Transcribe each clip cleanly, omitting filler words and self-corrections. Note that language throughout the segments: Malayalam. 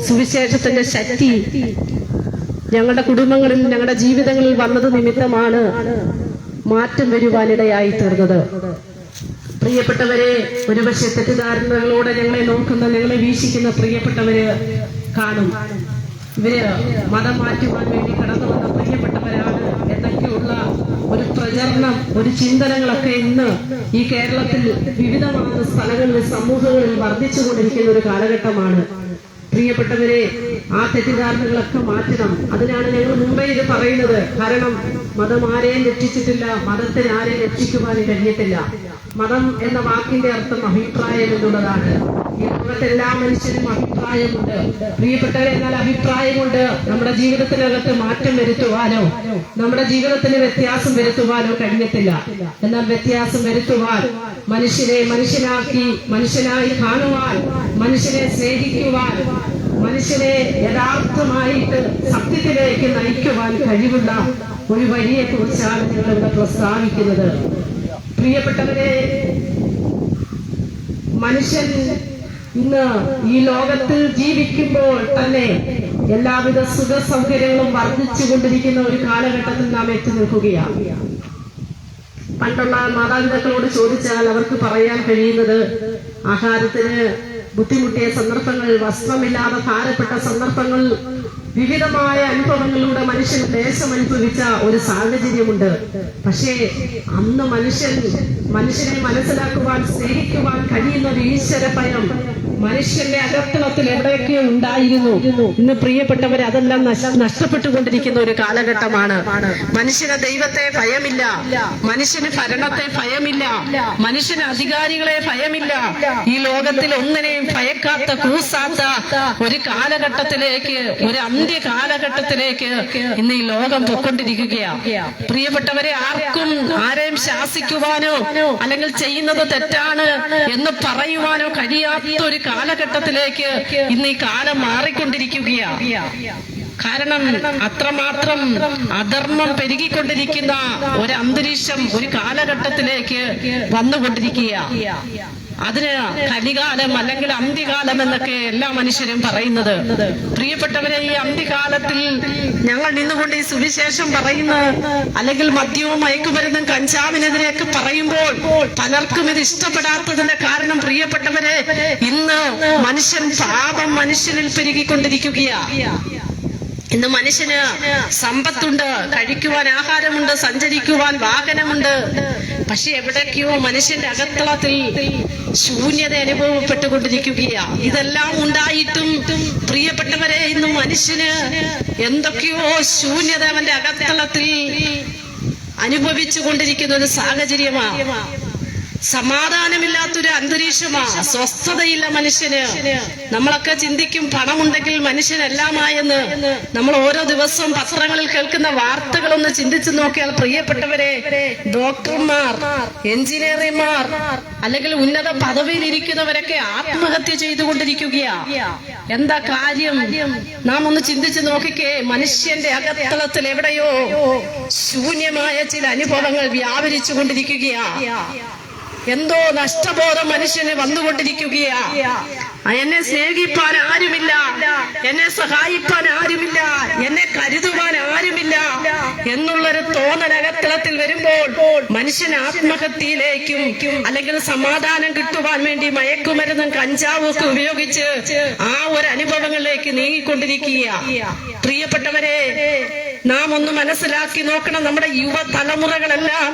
സുവിശേഷത്തിന്റെ ശക്തി ഞങ്ങളുടെ കുടുംബങ്ങളിൽ, ഞങ്ങളുടെ ജീവിതങ്ങളിൽ വന്നത് നിമിത്തമാണ് മാറ്റം വരുവാനിടയായി തീർന്നത്. പ്രിയപ്പെട്ടവരെ, ഒരുപക്ഷെ തെറ്റിദ്ധാരണകളോടെ ഞങ്ങളെ നോക്കുന്ന, ഞങ്ങളെ വീക്ഷിക്കുന്ന പ്രിയപ്പെട്ടവര് കാണും. ഇവര് മതം മാറ്റുവാൻ വേണ്ടി കടന്നു വന്ന പ്രിയപ്പെട്ടവരാണ് എന്നൊക്കെയുള്ള ഒരു പ്രചരണം, ഒരു ചിന്തനങ്ങളൊക്കെ ഇന്ന് ഈ കേരളത്തിൽ വിവിധമായ സ്ഥലങ്ങളിൽ, സമൂഹങ്ങളിൽ വർദ്ധിച്ചുകൊണ്ടിരിക്കുന്ന ഒരു കാലഘട്ടമാണ്. പ്രിയപ്പെട്ടവരെ, ആ തെറ്റിദ്ധാരണകളൊക്കെ മാറ്റണം. അതിനാണ് ഞങ്ങൾ മുമ്പേ ഇത് പറയുന്നത്. കാരണം മതം ആരെയും രക്ഷിച്ചിട്ടില്ല, മതത്തിന് ആരെയും രക്ഷിക്കുവാൻ കഴിയത്തില്ല. മതം എന്ന വാക്കിന്റെ അർത്ഥം അഭിപ്രായം എന്നുള്ളതാണ്. ഈ ലോകത്ത് എല്ലാ മനുഷ്യരും അഭിപ്രായമുണ്ട്. പ്രിയപ്പെട്ടവരെ, എന്നാൽ അഭിപ്രായം കൊണ്ട് നമ്മുടെ ജീവിതത്തിനകത്ത് മാറ്റം വരുത്തുവാനോ നമ്മുടെ ജീവിതത്തിന് വ്യത്യാസം വരുത്തുവാനോ കഴിയത്തില്ല. എന്നാൽ വ്യത്യാസം വരുത്തുവാൻ, മനുഷ്യനെ മനുഷ്യനാക്കി, മനുഷ്യനായി കാണുവാൻ, മനുഷ്യനെ സ്നേഹിക്കുവാൻ, മനുഷ്യനെ യഥാർത്ഥമായിട്ട് സത്യത്തിലേക്ക് നയിക്കുവാൻ കഴിവുള്ള ഒരു വഴിയെ കുറിച്ചാണ് ഞങ്ങൾ ഇവിടെ പ്രസ്താവിക്കുന്നത്. പ്രിയപ്പെട്ടവരെ, മനുഷ്യൻ ഇന്ന് ഈ ലോകത്തിൽ ജീവിക്കുമ്പോൾ തന്നെ എല്ലാവിധ സുഖ സൗകര്യങ്ങളും വർദ്ധിച്ചുകൊണ്ടിരിക്കുന്ന ഒരു കാലഘട്ടത്തിൽ നാം എത്തി നിൽക്കുകയാണ്. പണ്ടുള്ള മാതാപിതാക്കളോട് ചോദിച്ചാൽ അവർക്ക് പറയാൻ കഴിയുന്നത്, ആഹാരത്തിന് ബുദ്ധിമുട്ടിയ സന്ദർഭങ്ങൾ, വസ്ത്രമില്ലാതെ ഭാരപ്പെട്ട സന്ദർഭങ്ങൾ, വിവിധമായ അനുഭവങ്ങളിലൂടെ മനുഷ്യൻ ക്ലേശം അനുഭവിച്ച ഒരു സാഹചര്യമുണ്ട്. പക്ഷേ അന്ന് മനുഷ്യനെ മനസ്സിലാക്കുവാൻ, സ്നേഹിക്കുവാൻ കഴിയുന്ന ഒരു ഈശ്വര ഭയം മനുഷ്യന്റെ അകത്തളത്തിൽ എവിടെയൊക്കെ ഉണ്ടായിരുന്നു. ഇന്ന് പ്രിയപ്പെട്ടവരെ, അതെല്ലാം നഷ്ടപ്പെട്ടുകൊണ്ടിരിക്കുന്ന ഒരു കാലഘട്ടമാണ്. മനുഷ്യന് ദൈവത്തെ ഭയമില്ല, മനുഷ്യന് ഭരണത്തെ ഭയമില്ല, മനുഷ്യന് അധികാരികളെ ഭയമില്ല. ഈ ലോകത്തിൽ ഒന്നിനെയും ഭയക്കാത്ത, കൂസാത്ത ഒരു കാലഘട്ടത്തിലേക്ക്, ഒരു അന്ത്യ കാലഘട്ടത്തിലേക്ക് ഇന്ന് ഈ ലോകം പൊക്കൊണ്ടിരിക്കുകയാണ്. പ്രിയപ്പെട്ടവരെ, ആരെയും ശാസിക്കുവാനോ അല്ലെങ്കിൽ ചെയ്യുന്നത് തെറ്റാണ് എന്ന് പറയുവാനോ കഴിയാത്ത ഒരു കാലഘട്ടത്തിലേക്ക് ഇന്ന് ഈ കാലം മാറിക്കൊണ്ടിരിക്കുകയാണ്. കാരണം അത്രമാത്രം അധർമ്മം പെരുകിക്കൊണ്ടിരിക്കുന്ന ഒരു അന്തരീക്ഷം, ഒരു കാലഘട്ടത്തിലേക്ക് വന്നുകൊണ്ടിരിക്കുകയാണ്. അതിന് കലികാലം അല്ലെങ്കിൽ അന്ത്യകാലം എന്നൊക്കെ എല്ലാ മനുഷ്യരും പറയുന്നത്. പ്രിയപ്പെട്ടവരെ, ഈ അന്ത്യകാലത്തിൽ ഞങ്ങൾ നിന്നുകൊണ്ട് ഈ സുവിശേഷം പറയുന്ന, അല്ലെങ്കിൽ മദ്യവും മയക്കുമരുന്നും കഞ്ചാവിനെതിരെയൊക്കെ പറയുമ്പോൾ പലർക്കും ഇത് ഇഷ്ടപ്പെടാത്തതിന്റെ കാരണം, പ്രിയപ്പെട്ടവരെ, ഇന്ന് പാപം മനുഷ്യനിൽ പെരുകിക്കൊണ്ടിരിക്കുകയാണ്. ഇന്ന് മനുഷ്യന് സമ്പത്തുണ്ട്, കഴിക്കുവാൻ ആഹാരമുണ്ട്, സഞ്ചരിക്കുവാൻ വാഹനമുണ്ട്. പക്ഷെ എവിടേക്കോ മനുഷ്യന്റെ അകത്തളത്തിൽ ശൂന്യത അനുഭവപ്പെട്ടുകൊണ്ടിരിക്കുകയാണ്. ഇതെല്ലാം ഉണ്ടായിട്ടും പ്രിയപ്പെട്ടവരെ, ഇന്ന് മനുഷ്യന് എന്തൊക്കെയോ ശൂന്യത അവന്റെ അകത്തളത്തിൽ അനുഭവിച്ചു കൊണ്ടിരിക്കുന്ന ഒരു സാഹചര്യമാണ്. സമാധാനമില്ലാത്തൊരു അന്തരീക്ഷമാണ്, സ്വസ്ഥതയില്ല മനുഷ്യന്. നമ്മളൊക്കെ ചിന്തിക്കും, പണമുണ്ടെങ്കിൽ മനുഷ്യനെല്ലാമായെന്ന്. നമ്മൾ ഓരോ ദിവസവും പത്രങ്ങളിൽ കേൾക്കുന്ന വാർത്തകളൊന്ന് ചിന്തിച്ചു നോക്കിയാൽ പ്രിയപ്പെട്ടവരെ, ഡോക്ടർമാർ, എഞ്ചിനീയർമാർ, അല്ലെങ്കിൽ ഉന്നത പദവിയിൽ ഇരിക്കുന്നവരൊക്കെ ആത്മഹത്യ ചെയ്തുകൊണ്ടിരിക്കുകയാണ്. എന്താ കാര്യം? നാം ഒന്ന് ചിന്തിച്ചു നോക്കിക്കേ. മനുഷ്യന്റെ അകത്തളത്തിൽ എവിടെയോ ശൂന്യമായ ചില അനുഭവങ്ങൾ വ്യാപരിച്ചു കൊണ്ടിരിക്കുകയാണ്. എന്തോ നഷ്ടബോധം മനുഷ്യന് വന്നുകൊണ്ടിരിക്കുകയാ. എന്നെ സ്നേഹിപ്പാൻ ആരുമില്ല, എന്നെ സഹായിപ്പാൻ ആരുമില്ല, എന്നെ കരുതുവാൻ ആരുമില്ല എന്നുള്ളൊരു തോന്നലകത്തളത്തിൽ വരുമ്പോൾ മനുഷ്യൻ ആത്മഹത്യയിലേക്കും, അല്ലെങ്കിൽ സമാധാനം കിട്ടുവാൻ വേണ്ടി മയക്കുമരുന്നും കഞ്ചാവും ഒക്കെ ഉപയോഗിച്ച് ആ ഒരു അനുഭവങ്ങളിലേക്ക് നീങ്ങിക്കൊണ്ടിരിക്കുക. പ്രിയപ്പെട്ടവരെ, നാം ഒന്ന് മനസ്സിലാക്കി നോക്കണം. നമ്മുടെ യുവതലമുറകളെല്ലാം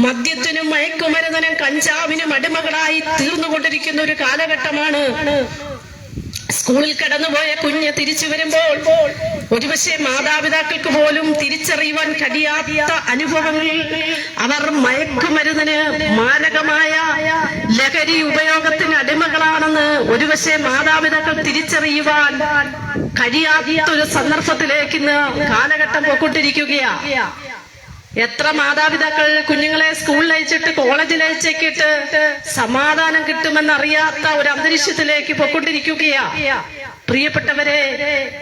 മദ്യത്തിനും മയക്കുമരുന്നിനും കഞ്ചാവിനും അടിമകളായി തീർന്നുകൊണ്ടിരിക്കുന്ന ഒരു കാലഘട്ടമാണ്. സ്കൂളിൽ കടന്നുപോയ കുഞ്ഞ് തിരിച്ചു വരുമ്പോൾ ഒരുപക്ഷെ മാതാപിതാക്കൾക്ക് പോലും തിരിച്ചറിയുവാൻ കഴിയാത്ത അനുഭവങ്ങൾ അവർ മയക്കുമരുന്നിന്, മാരകമായ ലഹരി ഉപയോഗത്തിന് അടിമകളാണെന്ന് ഒരുപക്ഷെ മാതാപിതാക്കൾ തിരിച്ചറിയുവാൻ കഴിയാത്ത ഒരു സന്ദർഭത്തിലേക്ക് ഇന്ന് കാലഘട്ടം പോയിക്കൊണ്ടിരിക്കുകയാണ്. എത്ര മാതാപിതാക്കൾ കുഞ്ഞുങ്ങളെ സ്കൂളിൽ അയച്ചിട്ട്, കോളേജിൽ അയച്ചേക്കിട്ട് സമാധാനം കിട്ടുമെന്നറിയാത്ത ഒരു അന്തരീക്ഷത്തിലേക്ക് പോയിക്കൊണ്ടിരിക്കുകയാ. പ്രിയപ്പെട്ടവരെ,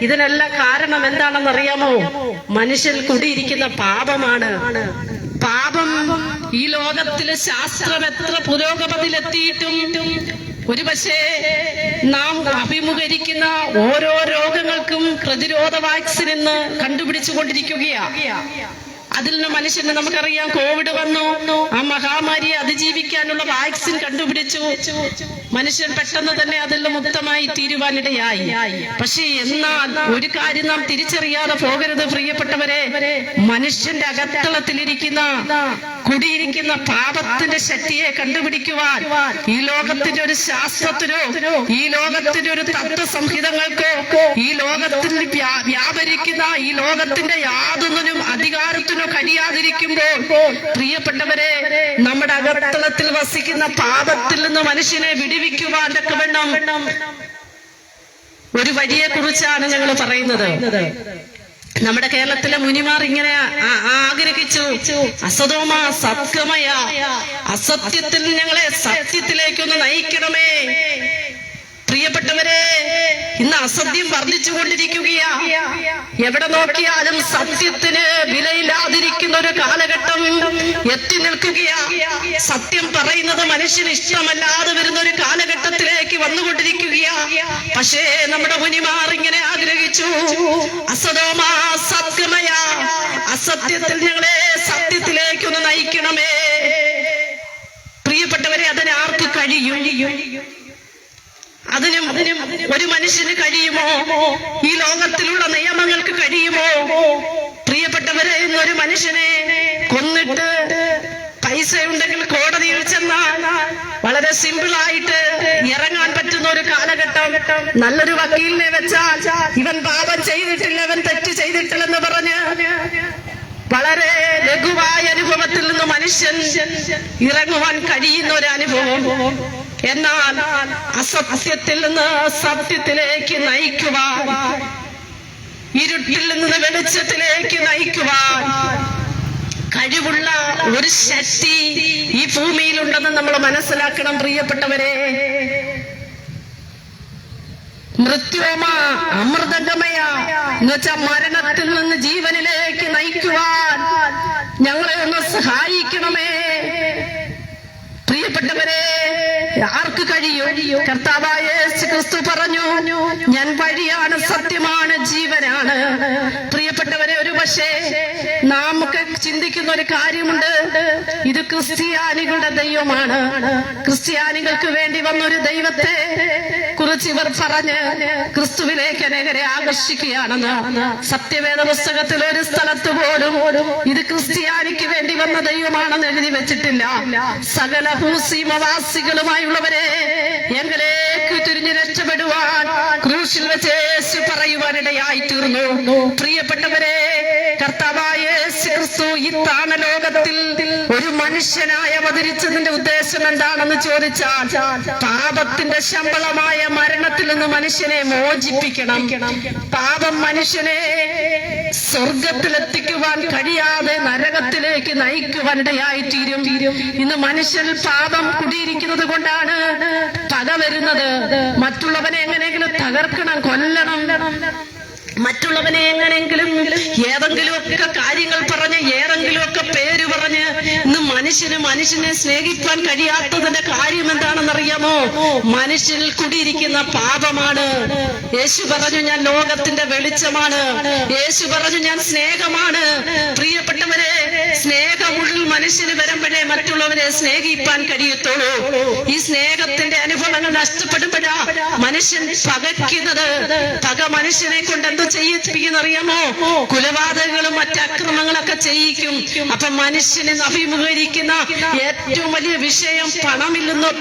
ഇതിനെല്ലാം കാരണം എന്താണെന്നറിയാമോ? മനുഷ്യൻ കുടിയിരിക്കുന്ന പാപമാണ്. പാപം ഈ ലോകത്തിലെ ശാസ്ത്രം എത്ര പുരോഗതിയിലെത്തിയിട്ടും ഒരുപക്ഷെ നാം അഭിമുഖീകരിക്കുന്ന ഓരോരോ പ്രതിരോധ വാക്സിൻ ഇന്ന് കണ്ടുപിടിച്ചുകൊണ്ടിരിക്കുകയാണ്. അതിൽ നിന്ന് മനുഷ്യന് നമുക്കറിയാം കോവിഡ് വന്നു, ആ മഹാമാരിയെ അതിജീവിക്കാനുള്ള വാക്സിൻ കണ്ടുപിടിച്ചു. മനുഷ്യൻ പെട്ടെന്ന് തന്നെ അതിൽ മുക്തമായി തീരുവാനിടയായി. പക്ഷേ എന്നാൽ ഒരു കാര്യം നാം തിരിച്ചറിയാതെ പോകരുത് പ്രിയപ്പെട്ടവരെ. മനുഷ്യന്റെ അകത്തളത്തിലിരിക്കുന്ന കുടിയിരിക്കുന്ന പാപത്തിന്റെ ശക്തിയെ കണ്ടുപിടിക്കുവാൻ ഈ ലോകത്തിന്റെ ഒരു ശാസ്ത്രത്തിനോ ഈ ലോകത്തിന്റെ ഒരു തത്വസംഹിതങ്ങൾക്കോ ഈ ലോകത്തിൽ വ്യാപരിക്കുന്ന ഈ ലോകത്തിന്റെ യാതൊന്നിനും അധികാരത്തിനോ കഴിയാതിരിക്കുമ്പോൾ പ്രിയപ്പെട്ടവരെ, നമ്മുടെ അകത്തളത്തിൽ വസിക്കുന്ന പാപത്തിൽ നിന്ന് മനുഷ്യനെ വിടുവിക്കുവാൻ വേണം ഒരു വഴിയെ കുറിച്ചാണ് ഞങ്ങൾ പറയുന്നത്. നമ്മുടെ കേരളത്തിലെ മുനിമാർ ഇങ്ങനെ ആഗ്രഹിച്ചു, അസതോമ സത്കമയ, അസത്യത്തിൽ ഞങ്ങളെ സത്യത്തിലേക്കൊന്ന് നയിക്കണമേ. പ്രിയപ്പെട്ടവരെ, ഇന്ന് അസത്യം വർദ്ധിച്ചുകൊണ്ടിരിക്കുകയാ. എവിടെ നോക്കിയാലും സത്യത്തിന് വിലയില്ലാതിരിക്കുന്ന ഒരു കാലഘട്ടം എത്തി നിൽക്കുകയാ. സത്യം പറയുന്നത് മനുഷ്യന് ഇഷ്ടമല്ലാതെ വരുന്ന ഒരു കാലഘട്ടത്തിലേക്ക് വന്നുകൊണ്ടിരിക്കുകയാ. പക്ഷേ നമ്മുടെ മുനിമാർ ഇങ്ങനെ ആഗ്രഹിച്ചു, അസതോമാ സത്യമയ, അസത്യത്തിൽ ഞങ്ങളെ സത്യത്തിലേക്കൊന്ന് നയിക്കണമേ. പ്രിയപ്പെട്ടവരെ, അതിന് ആർക്ക് കഴിയും? അതിനും ഒരു മനുഷ്യന് കഴിയുമോ? ഈ ലോകത്തിലുള്ള നിയമങ്ങൾക്ക് കഴിയുമോ? പ്രിയപ്പെട്ടവരെ, ഇന്നൊരു മനുഷ്യനെ കൊന്നിട്ട് പൈസ ഉണ്ടെങ്കിൽ കോടതിയിൽ ചെന്നാൽ വളരെ സിമ്പിളായിട്ട് ഇറങ്ങാൻ പറ്റുന്ന ഒരു കാലഘട്ടം. നല്ലൊരു വക്കീലിനെ വെച്ചാൽ ഇവൻ പാപം ചെയ്തിട്ടില്ല, ഇവൻ തെറ്റ് ചെയ്തിട്ടില്ലെന്ന് പറഞ്ഞ് വളരെ ലഘുവായ അനുഭവത്തിൽ നിന്ന് മനുഷ്യൻ ഇറങ്ങുവാൻ കഴിയുന്ന ഒരു അനുഭവം. എന്നാൽ അസത്യത്തിൽ നിന്ന് സത്യത്തിലേക്ക് നയിക്കുവാൻ, ഇരുട്ടിൽ നിന്ന് വെളിച്ചത്തിലേക്ക് നയിക്കുവാൻ കഴിവുള്ള ഒരു ശക്തി ഈ ഭൂമിയിലുണ്ടെന്ന് നമ്മൾ മനസ്സിലാക്കണം പ്രിയപ്പെട്ടവരെ. മൃത്യോമ അമൃതഗമയ എന്ന് വെച്ചാൽ മരണത്തിൽ നിന്ന് ജീവനിലേക്ക് നയിക്കുവാൻ ഞങ്ങളെ ഒന്ന് സഹായിക്കണമേ. പ്രിയപ്പെട്ടവരെ, ആർക്ക് കഴിയും? കർത്താവായ യേശു ക്രിസ്തു പറഞ്ഞു, ഞാൻ വഴിയാണ്, സത്യമാണ്, ജീവനാണ്. പ്രിയപ്പെട്ടവരെ, ഒരു പക്ഷേ നമുക്ക് ചിന്തിക്കുന്ന ഒരു കാര്യമുണ്ട്, ഇത് ക്രിസ്ത്യാനികളുടെ ദൈവമാണ്, ക്രിസ്ത്യാനികൾക്ക് വേണ്ടി വന്നൊരു ദൈവത്തെ കുറിച്ച് ഇവർ പറഞ്ഞ് ക്രിസ്തുവിലേക്ക് അനേകരെ ആകർഷിക്കുകയാണെന്ന്. സത്യവേദ പുസ്തകത്തിൽ ഒരു സ്ഥലത്ത് പോലും ഇത് ക്രിസ്ത്യാനിക്ക് വേണ്ടി വന്ന ദൈവമാണെന്ന് എഴുതി വെച്ചിട്ടില്ല. സകല ഭൂസീമവാസികളുമായുള്ളവരെ എങ്കിലേക്ക് തിരിഞ്ഞു രക്ഷപ്പെടുവാൻ ക്രൂശിൽ വെച്ച് യേശു പറയുവാനിടയായി തീർന്നു. പ്രിയപ്പെട്ടവരെ, കർത്താവായ യേശു ക്രിസ്തു ഈ താണലോകത്തിൽ ഒരു മനുഷ്യനായി അവതരിച്ചതിന്റെ ഉദ്ദേശം എന്താണെന്ന് ചോദിച്ചാൽ, പാപത്തിന്റെ ശമ്പളമായ മരണത്തിൽ നിന്ന് മനുഷ്യനെ മോചിപ്പിക്കണം. പാപം മനുഷ്യനെ സ്വർഗത്തിലെത്തിക്കുവാൻ കഴിയാതെ നരകത്തിലേക്ക് നയിക്കുവാനിടയായി തീരും. ഇന്ന് മനുഷ്യൻ പാപം കുടിയിരിക്കുന്നത് കൊണ്ടാണ് പക വരുന്നത്. മറ്റുള്ളവനെ എങ്ങനെയെങ്കിലും തകർക്കണം, കൊല്ലണം, മറ്റുള്ളവനെ എങ്ങനെയെങ്കിലും ഏതെങ്കിലുമൊക്കെ കാര്യങ്ങൾ പറഞ്ഞ് ഏതെങ്കിലുമൊക്കെ പേര് പറഞ്ഞ് ഇന്ന് മനുഷ്യനെ സ്നേഹിക്കാൻ കഴിയാത്തതിന്റെ കാര്യം എന്താണെന്നറിയാമോ? മനുഷ്യനിൽ കുടിയിരിക്കുന്ന പാപമാണ്. യേശു പറഞ്ഞു, ഞാൻ ലോകത്തിന്റെ വെളിച്ചമാണ്. യേശു പറഞ്ഞു, ഞാൻ സ്നേഹമാണ്. പ്രിയപ്പെട്ടവരെ, സ്നേഹമുള്ളിൽ മനുഷ്യന് വരുമ്പോഴേ മറ്റുള്ളവരെ സ്നേഹിക്കാൻ കഴിയത്തുള്ളൂ. ഈ സ്നേഹത്തിന്റെ അനുഭവങ്ങൾ നഷ്ടപ്പെടുമ്പോഴാ മനുഷ്യൻ പകയ്ക്കുന്നത്. പക മനുഷ്യനെ കൊണ്ട് എന്ത് ചെയ്യിപ്പിക്കുന്നറിയാമോ? കുലപാതകങ്ങളും മറ്റ് അക്രമങ്ങളൊക്കെ ചെയ്യിക്കും. അപ്പൊ മനുഷ്യനെ അഭിമുഖീകരിക്കുന്ന ഏറ്റവും വലിയ വിഷയം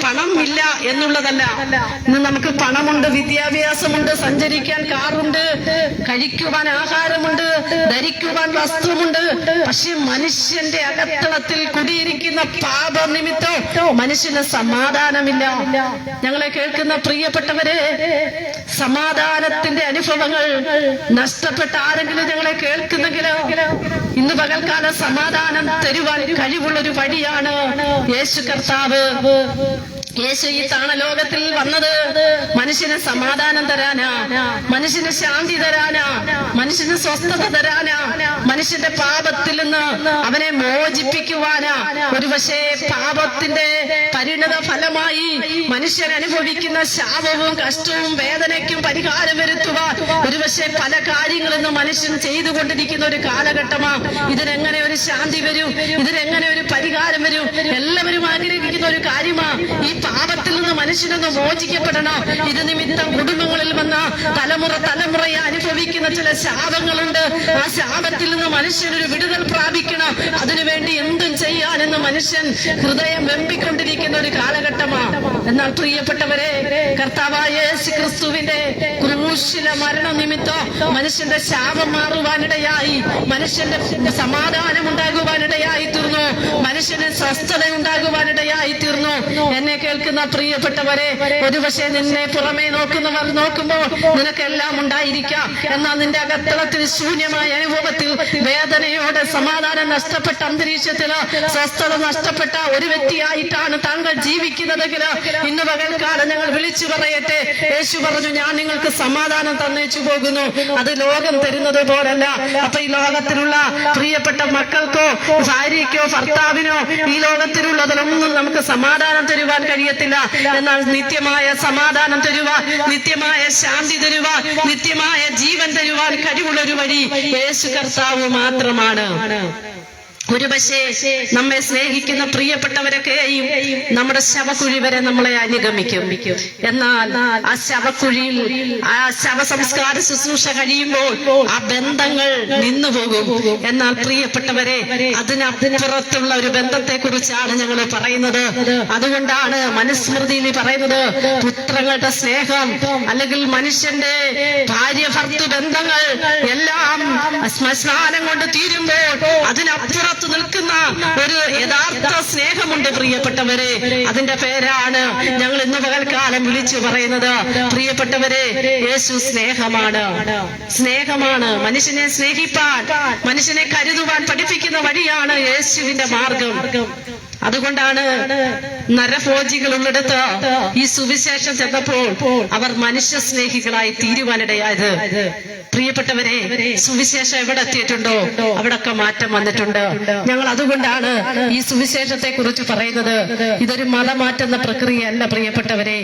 പണമില്ല എന്നുള്ളതല്ല. ഇന്ന് നമുക്ക് പണമുണ്ട്, വിദ്യാഭ്യാസമുണ്ട്, സഞ്ചരിക്കാൻ കാറുണ്ട്, കഴിക്കുവാൻ ആഹാരമുണ്ട്, ധരിക്കുവാൻ വസ്ത്രമുണ്ട്. പക്ഷെ മനുഷ്യന്റെ അകത്തളത്തിൽ കുടിയിരിക്കുന്ന പാപനിമിത്തം മനുഷ്യന് സമാധാനമില്ല. ഞങ്ങളെ കേൾക്കുന്ന പ്രിയപ്പെട്ടവരെ, സമാധാനത്തിന്റെ അനുഭവങ്ങൾ നഷ്ടപ്പെട്ട ആരെങ്കിലും ഞങ്ങളെ കേൾക്കുന്നെങ്കിലോ, ഇന്ന് പകൽക്കാലം സമാധാനം തരുവാൻ കഴിവുള്ളൊരു വഴിയാണ് യേശു കർത്താവ്. യേശു ഈ താണലോകത്തിൽ വന്നത് മനുഷ്യന് സമാധാനം തരാനാ, മനുഷ്യന് ശാന്തി തരാനാ, മനുഷ്യന് സ്വസ്ഥത തരാനാ, മനുഷ്യന്റെ പാപത്തിൽ നിന്ന് അവനെ മോചിപ്പിക്കുവാനാ. ഒരു പക്ഷേ പാപത്തിന്റെ പരിണത ഫലമായി മനുഷ്യൻ അനുഭവിക്കുന്ന ശാപവും കഷ്ടവും വേദനയ്ക്കും പരിഹാരം വരുത്തുവാൻ ഒരു ഒരുപക്ഷെ പല കാര്യങ്ങളിൽ നിന്ന് മനുഷ്യൻ ചെയ്തുകൊണ്ടിരിക്കുന്ന ഒരു കാലഘട്ടമാ. ഇതിനെങ്ങനെ ഒരു ശാന്തി വരും, ഇതിനെങ്ങനെ ഒരു പരിഹാരം വരും? എല്ലാവരും ആഗ്രഹിക്കുന്ന ഒരു കാര്യമാ. ഈ പാപത്തിൽ നിന്ന് മനുഷ്യനൊന്ന് മോചിക്കപ്പെടണം. ഇത് നിമിത്തം കുടുംബങ്ങളിൽ വന്ന തലമുറയെ അനുഭവിക്കുന്ന ചില ശാപങ്ങളുണ്ട്. ആ ശാപത്തിൽ നിന്ന് മനുഷ്യനൊരു വിടുതൽ പ്രാപിക്കണം. അതിനുവേണ്ടി എന്തും ചെയ്യാനെന്ന് മനുഷ്യൻ ഹൃദയം വെമ്പിക്കൊണ്ടിരിക്കുന്ന ഒരു കാലഘട്ടമാണ്. എന്നാൽ പ്രിയപ്പെട്ടവരെ, കർത്താവായ യേശു ക്രിസ്തുവിന്റെ ക്രൂശിലെ മരണ നിമിത്തം മനുഷ്യന്റെ ശാപം മാറുവാനിടയായി, മനുഷ്യന്റെ സമാധാനം ഉണ്ടാകുവാനിടയായി തീർന്നു, മനുഷ്യന് സ്വസ്ഥത ഉണ്ടാകുവാനിടയായി തീർന്നു. എന്നെ കേൾക്കുന്ന പ്രിയപ്പെട്ടവരെ, ഒരുപക്ഷെ നിന്നെ പുറമേ നോക്കുന്നവർ നോക്കുമ്പോൾ നിനക്കെല്ലാം ഉണ്ടായിരിക്കാം. എന്നാൽ നിന്റെ അകത്തളത്തിൽ ശൂന്യമായ അനുഭവത്തിൽ വേദനയോടെ സമാധാനം നഷ്ടപ്പെട്ട അന്തരീക്ഷത്തില് സ്വസ്ഥത നഷ്ടപ്പെട്ട ഒരു വ്യക്തിയായിട്ടാണ് താങ്കൾ ജീവിക്കുന്നതെങ്കിൽ ഇന്ന് പകൽക്കാലം ഞങ്ങൾ വിളിച്ചു പറയട്ടെ, യേശു പറഞ്ഞു, ഞാൻ നിങ്ങൾക്ക് സമാധാനം തന്നേച്ചു പോകുന്നു, അത് ലോകം തരുന്നത് പോലല്ല. അപ്പൊ ഈ ലോകത്തിലുള്ള പ്രിയപ്പെട്ട മക്കൾക്കോ ഭാര്യയ്ക്കോ ഭർത്താവിനോ ഈ ലോകത്തിലുള്ളതിലൊന്നും നമുക്ക് സമാധാനം തരുവാൻ കഴിയത്തില്ല. എന്നാൽ നിത്യമായ സമാധാനം തരുവാൻ, നിത്യമായ ശാന്തി തരുവാൻ, നിത്യമായ ജീവൻ തരുവാൻ കഴിവുള്ളൊരു വഴി യേശു കർത്താവ് മാത്രമാണ്. ഒരുപക്ഷെ നമ്മെ സ്നേഹിക്കുന്ന പ്രിയപ്പെട്ടവരൊക്കെയും നമ്മുടെ ശവക്കുഴി വരെ നമ്മളെ അനുഗമിക്കും. എന്നാൽ ആ ശവക്കുഴിയിൽ ആ ശവസംസ്കാര ശുശ്രൂഷ കഴിയുമ്പോൾ ആ ബന്ധങ്ങൾ നിന്നുപോകും. എന്നാൽ പ്രിയപ്പെട്ടവരെ, അതിനപ്പുറത്തുള്ള ഒരു ബന്ധത്തെ കുറിച്ചാണ് ഞങ്ങൾ പറയുന്നത്. അതുകൊണ്ടാണ് മനുസ്മൃതിയിൽ പറയുന്നത്, പുത്രങ്ങളുടെ സ്നേഹം അല്ലെങ്കിൽ മനുഷ്യന്റെ ഭാര്യ ഭർത്തൃ ബന്ധങ്ങൾ എല്ലാം ശ്മശാനം കൊണ്ട് തീരുമ്പോൾ അതിനപ്പുറം നിൽക്കുന്ന ഒരു യഥാർത്ഥ സ്നേഹമുണ്ട് പ്രിയപ്പെട്ടവരെ. അതിന്റെ പേരാണ് ഞങ്ങൾ ഇന്ന് പകൽക്കാലം വിളിച്ചു പറയുന്നത്. പ്രിയപ്പെട്ടവരെ, യേശു സ്നേഹമാണ്. സ്നേഹമാണ്. മനുഷ്യനെ സ്നേഹിപ്പാൻ, മനുഷ്യനെ കരുതുവാൻ പഠിപ്പിക്കുന്ന വഴിയാണ് യേശുവിന്റെ മാർഗം. അതുകൊണ്ടാണ് നരഭോജികളുള്ളിടത്ത് ഈ സുവിശേഷം ചെന്നപ്പോൾ അവർ മനുഷ്യ സ്നേഹികളായി തീരുവാനിടയായത്. പ്രിയപ്പെട്ടവരെ, സുവിശേഷം എവിടെ എത്തിയിട്ടുണ്ടോ അവിടൊക്കെ മാറ്റം വന്നിട്ടുണ്ട്. ഞങ്ങൾ അതുകൊണ്ടാണ് ഈ സുവിശേഷത്തെ കുറിച്ച് പറയുന്നത്. ഇതൊരു മതം മാറ്റുന്ന പ്രക്രിയയല്ല പ്രിയപ്പെട്ടവരെ.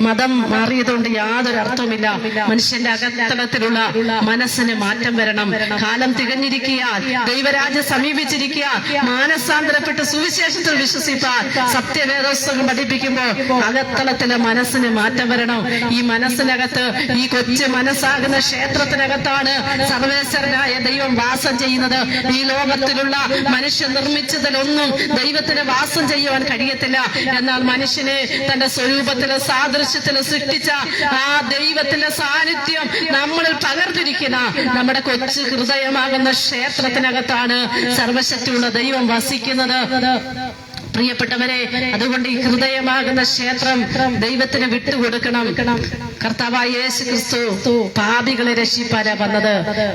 മതം മാറിയതുകൊണ്ട് യാതൊരു അർത്ഥവുമില്ല. മനുഷ്യന്റെ അകത്തളത്തിലുള്ള മനസ്സിന് മാറ്റം വരണം. കാലം തികഞ്ഞിരിക്കാൻ, ദൈവരാജ്യം സമീപിച്ചിരിക്കുക, മാനസാന്തരപ്പെട്ട് സുവിശേഷത്തിൽ വിശ്വസിപ്പാൻ സത്യവേദോസ്തകം പഠിപ്പിക്കുമ്പോൾ അകത്തളത്തിലെ മനസ്സിന് മാറ്റം വരണം. ഈ മനസ്സിനകത്ത്, ഈ കൊച്ചു മനസ്സാകുന്ന ക്ഷേത്രത്തിനകത്താണ് സർവേശ്വരനായ ദൈവം വാസം ചെയ്യുന്നത്. ഈ ലോകത്തിലുള്ള മനുഷ്യൻ നിർമ്മിച്ചതിലൊന്നും ദൈവത്തിന് വാസം ചെയ്യുവാൻ കഴിയത്തില്ല. എന്നാൽ മനുഷ്യനെ തന്റെ സ്വരൂപത്തില് സാദൃശ്യത്തില് സൃഷ്ടിച്ച ആ ദൈവത്തിന്റെ സാന്നിധ്യം നമ്മളിൽ പകർന്നിരിക്കുന്ന നമ്മുടെ കൊച്ചു ഹൃദയമാകുന്ന ക്ഷേത്രത്തിനകത്താണ് സർവശക്തിയുള്ള ദൈവം വസിക്കുന്നത്. പ്രിയപ്പെട്ടവരെ, അതുകൊണ്ട് ഈ ഹൃദയമാകുന്ന ക്ഷേത്രം ദൈവത്തിന് വിട്ടുകൊടുക്കണം. കർത്താവായ യേശു ക്രിസ്തു പാപികളെ രക്ഷിപ്പാനാ വന്നത്.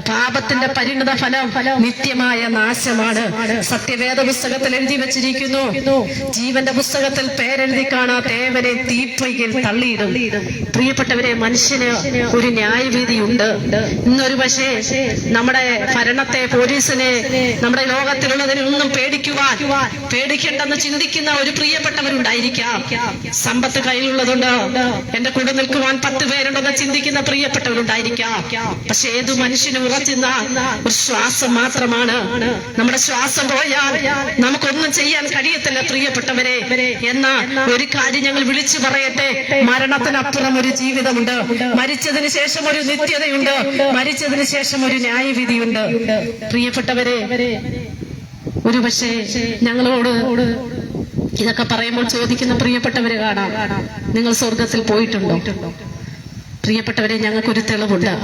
പാപത്തിന്റെ പരിണിത ഫലം നിത്യമായ നാശമാണ്. സത്യവേദ പുസ്തകത്തിൽ എഴുതി വച്ചിരിക്കുന്നു, ജീവന്റെ പുസ്തകത്തിൽ പേരെഴുതി കാണാത്ത ഏവരെ തീപ്പൊയ്യിൽ തള്ളിയിടും. പ്രിയപ്പെട്ടവരെ, മനുഷ്യന് ഒരു ന്യായവിധിയുണ്ട്. ഇന്നൊരു പക്ഷേ നമ്മുടെ ഭരണത്തെ, പോലീസിനെ, നമ്മുടെ ലോകത്തിലുള്ളതിനൊന്നും പേടിക്കേണ്ടെന്ന് ചിന്തിക്കുന്ന ഒരു പ്രിയപ്പെട്ടവരുണ്ടായിരിക്കാം. സമ്പത്ത് കയ്യിലുള്ളതുകൊണ്ട് എന്റെ കൂടെ നിൽക്കുവാൻ 10 പേരുണ്ടെന്ന് ചിന്തിക്കുന്ന പ്രിയപ്പെട്ടവരുണ്ടായിരിക്കാം. പക്ഷെ ഏതു മനുഷ്യനും ഉറച്ചുന്ന ഒരു ശ്വാസം മാത്രമാണ്. നമ്മുടെ ശ്വാസം പോയാൽ നമുക്കൊന്നും ചെയ്യാൻ കഴിയത്തില്ല പ്രിയപ്പെട്ടവരെ. എന്നാൽ ഒരു കാര്യം ഞങ്ങൾ വിളിച്ചു പറയട്ടെ, മരണത്തിനപ്പുറം ഒരു ജീവിതമുണ്ട്. മരിച്ചതിന് ശേഷം ഒരു നിത്യതയുണ്ട്. മരിച്ചതിന് ശേഷം ഒരു ന്യായവിധിയുണ്ട്. പ്രിയപ്പെട്ടവരെ, ഒരുപക്ഷെ ഞങ്ങളോട് ഇതൊക്കെ പറയുമ്പോൾ ചോദിക്കുന്ന പ്രിയപ്പെട്ടവര് കാണാം, നിങ്ങൾ സ്വർഗത്തിൽ പോയിട്ടുണ്ടോ? പ്രിയപ്പെട്ടവരെ, ഞങ്ങൾക്കൊരു തെളിവുണ്ട്.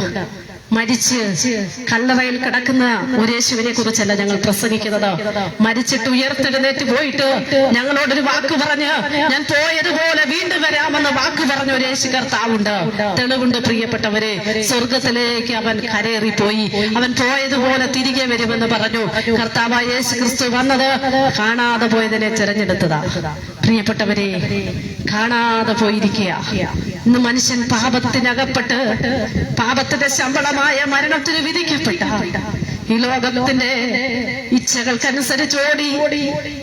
മരിച്ച് കല്ലറയിൽ കിടക്കുന്ന ഒരു യേശുവിനെ കുറിച്ചല്ല ഞങ്ങൾ പ്രസംഗിക്കുന്നത്. മരിച്ചിട്ട് ഉയർത്തെഴുന്നേറ്റ് പോയിട്ട് ഞങ്ങളോടൊരു വാക്ക് പറഞ്ഞ്, ഞാൻ പോയതുപോലെ വീണ്ടും വരാമെന്ന് വാക്ക് പറഞ്ഞ ഒരു യേശു കർത്താവുണ്ട്. തെളിവുണ്ട് പ്രിയപ്പെട്ടവരെ. സ്വർഗത്തിലേക്ക് അവൻ കരേറിപ്പോയി. അവൻ പോയതുപോലെ തിരികെ വരുമെന്ന് പറഞ്ഞു. കർത്താവായ യേശു ക്രിസ്തു വന്നത് കാണാതെ പോയതിനെ തിരഞ്ഞെടുത്തതാ. പ്രിയപ്പെട്ടവരെ, കാണാതെ പോയിരിക്കുക. ഇന്ന് മനുഷ്യൻ പാപത്തിനകപ്പെട്ട് പാപത്തിന്റെ ശമ്പളമായ മരണത്തിന് വിധിക്കപ്പെട്ട ഈ ലോകത്തിന്റെ ഇച്ഛകൾക്കനുസരിച്ചോടി,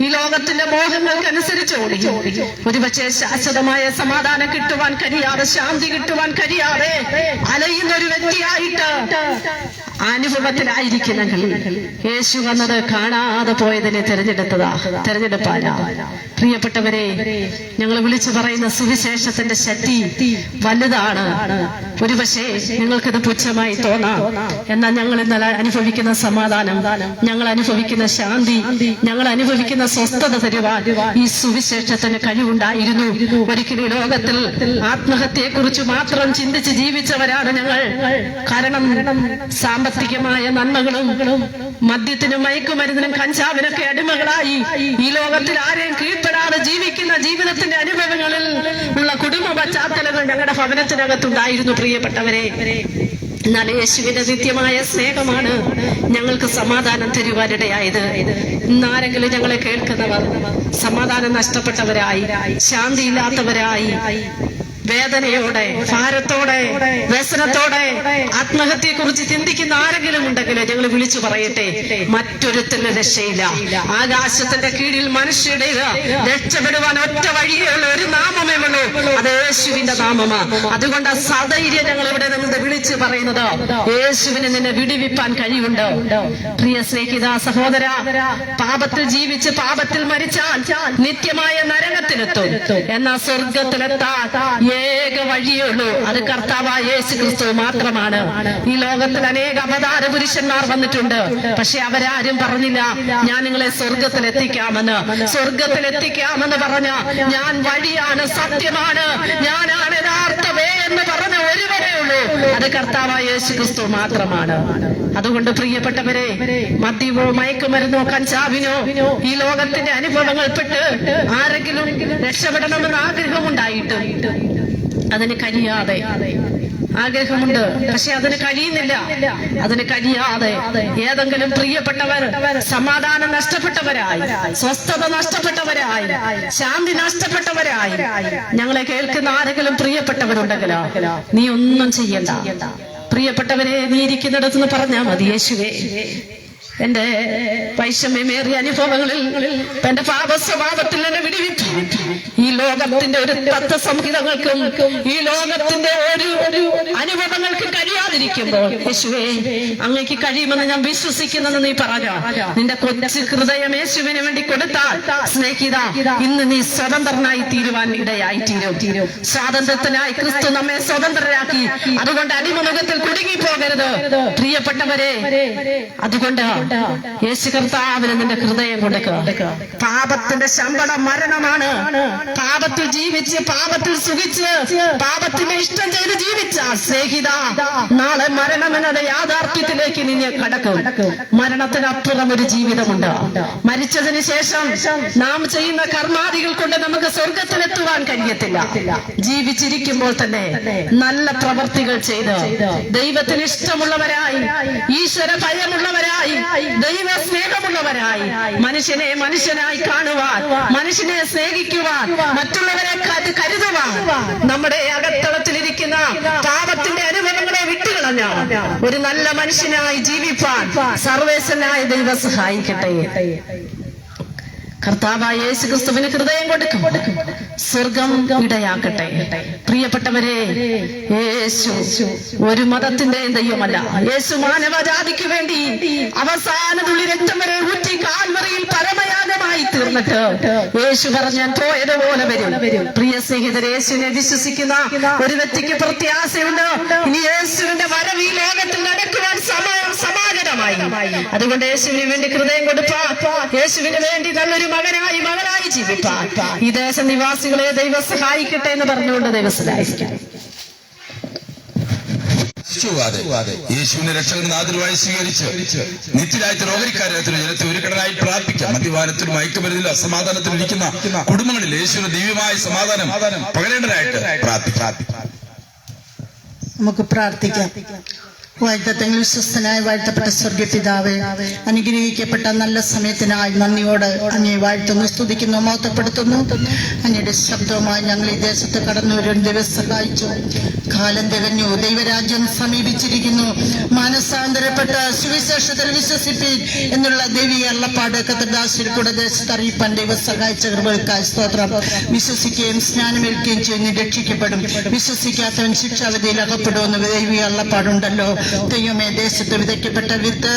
ഈ ലോകത്തിന്റെ മോഹങ്ങൾക്കനുസരിച്ചോടി ഒരുപക്ഷെ ശാശ്വതമായ സമാധാനം കിട്ടുവാൻ കഴിയാതെ, ശാന്തി കിട്ടുവാൻ കഴിയാതെ അലയുന്ന ഒരു വ്യക്തിയായിട്ട് അനുഭവത്തിലായിരിക്കുന്നെങ്കിൽ യേശു വന്നത് കാണാതെ പോയതിനെ തെരഞ്ഞെടുപ്പാനാ. പ്രിയപ്പെട്ടവരെ, ഞങ്ങൾ വിളിച്ചു പറയുന്ന സുവിശേഷത്തിന്റെ ശക്തി വലുതാണ്. ഒരുപക്ഷെ നിങ്ങൾക്കിത് പുച്ഛമായി തോന്നാം. എന്നാൽ ഞങ്ങൾ ഇന്നലെ അനുഭവിക്കുന്ന സമാധാനം, ഞങ്ങൾ അനുഭവിക്കുന്ന ശാന്തി, ഞങ്ങൾ അനുഭവിക്കുന്ന സ്വസ്ഥത തരുവാൻ ഈ സുവിശേഷത്തിന് കഴിവുണ്ടായിരുന്നു. ഒരിക്കലും ലോകത്തിൽ ആത്മഹത്യയെ കുറിച്ച് മാത്രം ചിന്തിച്ച് ജീവിച്ചവരാണ് ഞങ്ങൾ. കാരണം സാമ്പത്തികമായ നന്മകളും മദ്യത്തിനും മയക്കുമരുന്നിനും കഞ്ചാവിനൊക്കെ അടിമകളായി ഈ ലോകത്തിൽ ആരെയും കീഴ്പ്പെടാതെ ജീവിക്കുന്ന ജീവിതത്തിന്റെ അനുഭവങ്ങളിൽ ഉള്ള കുടുംബ പശ്ചാത്തലങ്ങൾ ഞങ്ങളുടെ ഭവനത്തിനകത്തുണ്ടായിരുന്നു. പ്രിയപ്പെട്ടവരെ, എന്നാൽ യേശുവിന്റെ നിത്യമായ സ്നേഹമാണ് ഞങ്ങൾക്ക് സമാധാനം തരുവാനിടയായത്. ഇന്നാരെങ്കിലും ഞങ്ങളെ കേൾക്കുന്നവർ സമാധാനം നഷ്ടപ്പെട്ടവരായി, ശാന്തിയില്ലാത്തവരായി, വേദനയോടെ, ഭാരത്തോടെ, വ്യസനത്തോടെ ആത്മഹത്യയെ കുറിച്ച് ചിന്തിക്കുന്ന ആരെങ്കിലും ഉണ്ടെങ്കിൽ ഞങ്ങൾ വിളിച്ചു പറയട്ടെ, മറ്റൊരുത്തിന് രക്ഷയില്ല. ആകാശത്തിന്റെ കീഴിൽ മനുഷ്യരുടേത് രക്ഷപ്പെടുവാൻ ഒറ്റ വഴിയേ ഉള്ളൂ, ഒരു നാമമേ ഉള്ളൂ, അത് യേശുവിന്റെ നാമമാണ്. അതുകൊണ്ട് സധൈര്യം ഞങ്ങൾ ഇവിടെ നിന്ന് വിളിച്ചു പറയുന്നത്, യേശുവിന് നിന്നെ വിടുവിപ്പാൻ കഴിവുണ്ട്. പ്രിയ സ്നേഹിത സഹോദര, പാപത്തിൽ ജീവിച്ച് പാപത്തിൽ മരിച്ചാൽ നിത്യമായ നരകത്തിലെത്തും. എന്നാൽ സ്വർഗത്തിലെത്താൻ ഏക വഴിയേ ഉള്ളൂ, അത് കർത്താവായ യേശു ക്രിസ്തു മാത്രമാണ്. ഈ ലോകത്തിൽ അനേക അവതാര പുരുഷന്മാർ വന്നിട്ടുണ്ട്. പക്ഷെ അവരാരും പറഞ്ഞില്ല ഞാൻ നിങ്ങളെ സ്വർഗത്തിലെത്തിക്കാമെന്ന്. സ്വർഗത്തിലെത്തിക്കാമെന്ന് പറഞ്ഞ ഞാൻ വഴിയാണ്, സത്യമാണ്, ഞാനാണ് യഥാർത്ഥ വേ എന്ന് പറഞ്ഞ ഒരുവരേ ഉള്ളൂ, അത് കർത്താവായ യേശു ക്രിസ്തു മാത്രമാണ്. അതുകൊണ്ട് പ്രിയപ്പെട്ടവരെ, മദ്യമോ മയക്കുമരുന്നോ കഞ്ചാവിനോ ഈ ലോകത്തിന്റെ അനുഭവങ്ങൾ പെട്ട് ആരെങ്കിലും രക്ഷപ്പെടണമെന്ന് ആഗ്രഹമുണ്ടായിട്ട് അതിന് കഴിയാതെ, ആഗ്രഹമുണ്ട് പക്ഷെ അതിന് കഴിയുന്നില്ല, അതിന് കഴിയാതെ ഏതെങ്കിലും പ്രിയപ്പെട്ടവർ സമാധാനം നഷ്ടപ്പെട്ടവരായി, സ്വസ്ഥത നഷ്ടപ്പെട്ടവരായി, ശാന്തി നഷ്ടപ്പെട്ടവരായി ഞങ്ങളെ കേൾക്കുന്ന ആരെങ്കിലും പ്രിയപ്പെട്ടവരുണ്ടെങ്കിലോ നീ ഒന്നും ചെയ്യണ്ട. പ്രിയപ്പെട്ടവരെ, നീ ഇരിക്കുന്നിടത്തുനിന്ന് പറഞ്ഞാൽ മതി, യേശുവേ എന്റെ വൈഷമ്യമേറിയ അനുഭവങ്ങളിൽ, എന്റെ പാപസ്വഭാവത്തിൽ എന്നെ വിടുവിച്ചു. ഈ ലോകത്തിന്റെ ഒരു തത്വസംഹിതകൾക്കും ഈ ലോകത്തിന്റെ ഒരു അനുഭവങ്ങൾക്ക് കഴിയാതിരിക്കുമ്പോൾ യേശുവേ അങ്ങേക്ക് കഴിയുമെന്ന് ഞാൻ വിശ്വസിക്കുന്നെന്ന് നീ പറഞ്ഞോ. നിന്റെ കൊച്ചു ഹൃദയം യേശുവിന് വേണ്ടി കൊടുത്താൽ സ്നേഹിത, ഇന്ന് നീ സ്വതന്ത്രനായി തീരുവാൻ ഇടയായി തീരും. സ്വാതന്ത്ര്യത്തിനായി ക്രിസ്തു നമ്മെ സ്വതന്ത്രരാക്കി. അതുകൊണ്ട് അടിമമുഖത്തിൽ കുടുങ്ങിപ്പോകരുത് പ്രിയപ്പെട്ടവരെ. അതുകൊണ്ട് യേശു കർത്താവിന് നിന്റെ ഹൃദയം കൊടുക്കുക. പാപത്തിന്റെ ശമ്പളം മരണമാണ്. പാപത്തിൽ ജീവിച്ച്, പാപത്തിൽ സുഖിച്ച്, പാപത്തിന്റെ ഇഷ്ടം ചെയ്ത് ജീവിച്ച സ്നേഹിത, നാളെ മരണമെന്നത് യാഥാർത്ഥ്യത്തിലേക്ക് നിന്നെ കടക്കും. മരണത്തിനപ്പുറം ഒരു ജീവിതമുണ്ട്. മരിച്ചതിന് ശേഷം നാം ചെയ്യുന്ന കർമാദികൾ കൊണ്ട് നമുക്ക് സ്വർഗത്തിലെത്തുവാൻ കഴിയത്തില്ല. ജീവിച്ചിരിക്കുമ്പോൾ തന്നെ നല്ല പ്രവർത്തികൾ ചെയ്ത് ദൈവത്തിന് ഇഷ്ടമുള്ളവരായി, ഈശ്വര ഭയമുള്ളവരായി, ദൈവ സ്നേഹമുള്ളവരായി, മനുഷ്യനെ മനുഷ്യനായി കാണുവാൻ, മനുഷ്യനെ സ്നേഹിക്കുവാൻ, മറ്റുള്ളവരെ കരുതുവാൻ, നമ്മുടെ അകത്തളത്തിലിരിക്കുന്ന പാപത്തിന്റെ അനുഭവങ്ങളെ വിട്ടുകളഞ്ഞ ഒരു നല്ല മനുഷ്യനായി ജീവിപ്പാൻ സർവേശ്വരനായ ദൈവം സഹായിക്കട്ടെ. കർത്താവായ യേശു ക്രിസ്തുവിന് ഹൃദയം കൊടുക്കും, സ്വർഗം ഇടയാക്കട്ടെ. പ്രിയപ്പെട്ടവരെ, യേശു ഒരു മതത്തിന്റെയും ദൈവമല്ല. യേശു മാനവജാതിക്ക് വേണ്ടി അവസാന തുള്ളി രക്തം വരെ ഊറ്റി കാൽവറിയിൽ പരമയാഗമായി തീർന്നിട്ട് യേശു പറഞ്ഞാൽ പോയതുപോലെ വരും. പ്രിയ സ്നേഹിതരെ, യേശുവിനെ വിശ്വസിക്കുന്ന ഒരു വ്യക്തിക്ക് പ്രത്യാശയുണ്ട്. ഇനി യേശുവിന്റെ വരവ് ഈ ലോകത്തിൽ നടക്കുവാൻ സമാഗതമായി. അതുകൊണ്ട് യേശുവിന് വേണ്ടി ഹൃദയം കൊടുപ്പാൻ, യേശുവിന് വേണ്ടി നല്ലൊരു മകനായി ജീവിപ്പാൻ ഈ ദേശനിവാസികളെ ദൈവം സഹായിക്കട്ടെ എന്ന് പറഞ്ഞുകൊണ്ട് ദൈവം സഹായിക്കട്ടെ. യേശുവിനെ രക്ഷകനും നാഥനുമായി സ്വീകരിച്ച് നിത്യരായിട്ട് രോഗിക്കാരത്തിൽ ജനത്തെ ഒരുക്കടനായി പ്രാർത്ഥിക്കാം. മദ്യപാനത്തിനും മയക്കുമരുന്നിലും അസമാധാനത്തിലും ഇരിക്കുന്ന കുടുംബങ്ങളിൽ യേശുവിന്റെ ദിവ്യമായ സമാധാനം പകരേണ്ടതായിട്ട് പ്രാർത്ഥിക്കാം. നമുക്ക് പ്രാർത്ഥിക്കാം. വാഴ്ത്തങ്ങൾ വിശ്വസ്തനായ വാഴ്ത്തപ്പെട്ട സ്വർഗപിതാവേ, അനുഗ്രഹിക്കപ്പെട്ട നല്ല സമയത്തിനായി നന്ദിയോട് അങ്ങേ വാഴ്ത്തുന്നു, സ്തുതിക്കുന്നു, മഹത്വപ്പെടുത്തുന്നു. അങ്ങയുടെ ശബ്ദവുമായി ഞങ്ങൾ ഈ ദേശത്ത് കടന്നു വരും ദൈവം സഹായിച്ചു. കാലം തികഞ്ഞു, ദൈവരാജ്യം സമീപിച്ചിരിക്കുന്നു. മാനസാന്തര രൂപാന്തരപ്പെട്ട സുവിശേഷത്തിൽ വിശ്വസിപ്പീൻ എന്നുള്ള ദൈവീയ അള്ളപ്പാട് കർത്തൃദാസിൽ കൂടെ ദേശത്ത് അറിയിപ്പാൻ ദൈവം സഹായിച്ച കൃപകൾക്കായി സ്തോത്രം. വിശ്വസിക്കുകയും സ്നാനമേൽക്കുകയും ചെയ്യുന്ന രക്ഷിക്കപ്പെടും, വിശ്വസിക്കാത്തവൻ ശിക്ഷാവിധിയിൽ അകപ്പെടുമെന്ന് ദൈവീയ അള്ളപ്പാടുണ്ടല്ലോ. ദൈവമേ, ദേശത്ത് വിതയ്ക്കപ്പെട്ട വിത്ത്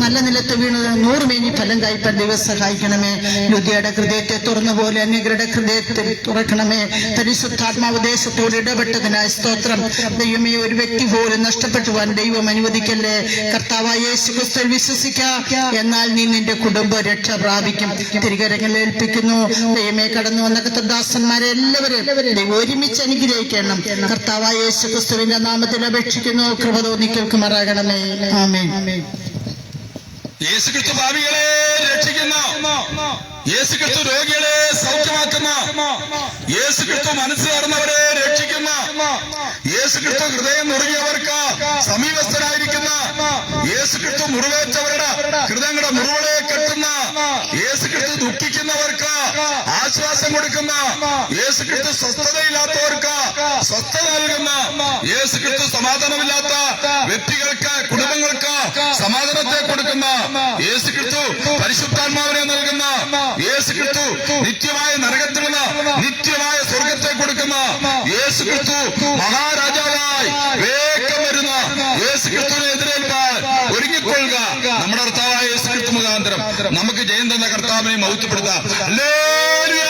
നല്ല നിലത്ത് വീണ് 100 മേനി ഫലം കായ്പാൻ ദൈവം സഹായിക്കണമേ. ലുദിയുടെ ഹൃദയത്തെ തുറന്ന പോലെ അന്യരുടെ ഹൃദയത്തിൽ തുറക്കണമേ. പരിശുദ്ധാത്മാവ് ദേശത്തോട് ഇടപെട്ടതിനായി സ്തോത്രം. ദൈവമേ, ഒരു വ്യക്തി പോലും നഷ്ടപ്പെട്ടു പോകാൻ ദൈവം അനുവദിക്കല്ലേ. കർത്താവായ യേശു ക്രിസ്തുവിൽ വിശ്വസിക്കാം, എന്നാൽ നീ നിന്റെ കുടുംബ രക്ഷ പ്രാപിക്കും. തിരികരങ്ങളിൽ ഏൽപ്പിക്കുന്നു. ദൈവമേ, കടന്നു വന്ന കർത്തൃദാസന്മാരെ എല്ലാവരും ദൈവം ഒരുമിച്ച് അനുഗ്രഹിക്കണം. കർത്താവായ യേശു ക്രിസ്തുവിന്റെ നാമത്തിൽ അപേക്ഷിക്കുന്നു. കൃപ തോന്നി കേൾക്കുമാറാകണമേ. ആമേൻ. യേശുക്രിസ്തു പാപികളെ രക്ഷിക്കുന്നു. യേശുക്രിസ്തു രോഗികളെ സൗഖ്യമാക്കുന്നു. യേശുക്രിസ്തു മനസ്സ് തുറന്നവരെ രക്ഷിക്കുന്നു. യേശുക്രിസ്തു ഹൃദയം നുറുങ്ങിയവർക്ക് സമീപസ്ഥനായിരിക്കുന്ന. യേശുക്രിസ്തു മുറിവേറ്റവരുടെ ഹൃദയങ്ങളുടെ മുറിവുകളെ കെട്ടുന്ന. യേശുക്രിസ്തു ദുഃഖിക്കുന്നവർക്ക് ആശ്വാസം കൊടുക്കുന്ന. യേശുക്രിസ്തു സ്വസ്ഥതയില്ലാത്തവർക്ക് സ്വസ്ഥത നൽകുന്ന. യേശുക്രിസ്തു സമാധാനമില്ലാത്ത വ്യക്തികൾക്ക്, കുടുംബങ്ങൾക്ക് സമാധാനത്തെ കൊടുക്കുന്ന. യേശുക്രിസ്തു പരിശുദ്ധാത്മാവിനെ നൽകുന്ന. യേശുക്രിസ്തു നിത്യമായ നരകത്തിൽ നിന്ന് നിത്യമായ സ്വർഗത്തെ കൊടുക്കുന്ന. യേശുക്രിസ്തു മഹാരാജാവായി വേഗം വരുന്ന. യേശുക്രിസ്തുവിനെ എതിരേൽപ്പാൻ ഒരുങ്ങിക്കൊള്ളുക. നമ്മുടെ കർത്താവായ യേശുക്രിസ്തു മുഖാന്തരം നമുക്ക് ജയം തന്ന കർത്താവിനെ മഹത്വപ്പെടുത്താം. ഹല്ലേലൂയ.